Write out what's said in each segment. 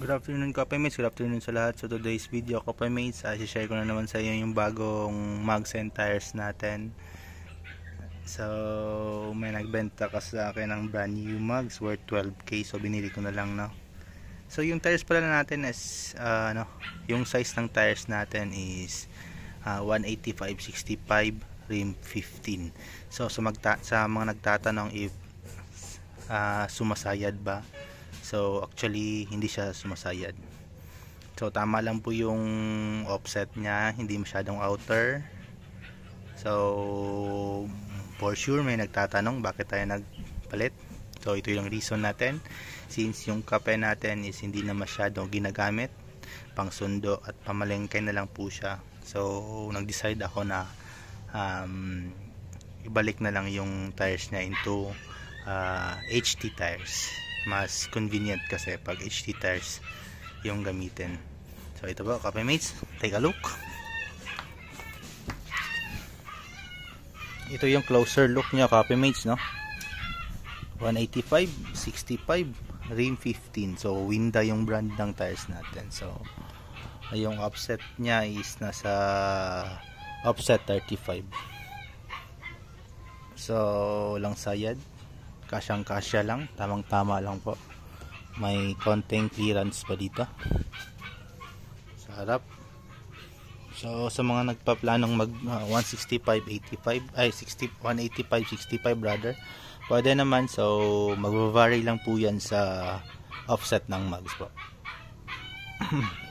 Good afternoon Coffee Mates, good afternoon sa lahat. So today's video Coffee Mates, share ko na naman sa iyo yung bagong mugs and tires natin. So may nagbenta ka sa akin ng brand new mugs worth 12k, so binili ko na lang, no. So yung tires pala natin is yung size ng tires natin is 185/65 rim 15. So sa mga nagtatanong if sumasayad ba, so actually hindi siya sumasayad. So tama lang po yung offset niya, hindi masyadong outer. So for sure may nagtatanong bakit tayo nagpalit. So ito yung reason natin, since yung kape natin is hindi na masyadong ginagamit, pang sundo at pamalengke na lang po siya. So nag-decide ako na ibalik na lang yung tires niya into HT tires. Mas convenient kasi pag HT tires yung gamitin. So ito po, Coffee Mates, take a look. Ito yung closer look niya, Coffee Mates, no. 185/65 rim 15. So Winda yung brand ng tires natin. So yung offset niya is nasa offset 35. So lang sayad, kasyang kasya lang, tamang tama lang po. May konting clearance pa dito sa harap. So sa mga nagpaplanong mag 185/65 brother, pwede naman. So magva-vary lang po yan sa offset ng mugs po.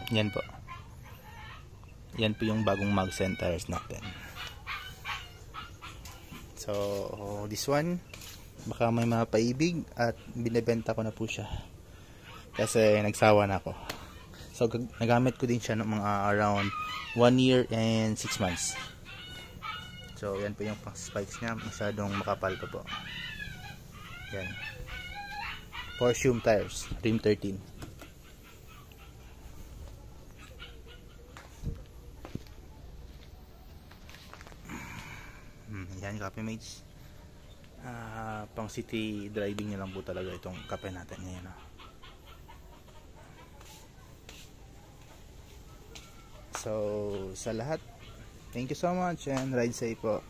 Yan po, yan po yung bagong mugs and tires natin. So this one, baka may mga paibig at binibenta ko na po siya kasi nagsawa na ako. So nagamit ko din siya ng mga around 1 year and 6 months. So yan po yung spikes niya, masyadong makapal pa po. Yan, Fortune tires rim 13. Yan, Coffee Mates. Pang city driving niya lang po talaga itong kape natin ngayon. So sa lahat, thank you so much and ride safe po.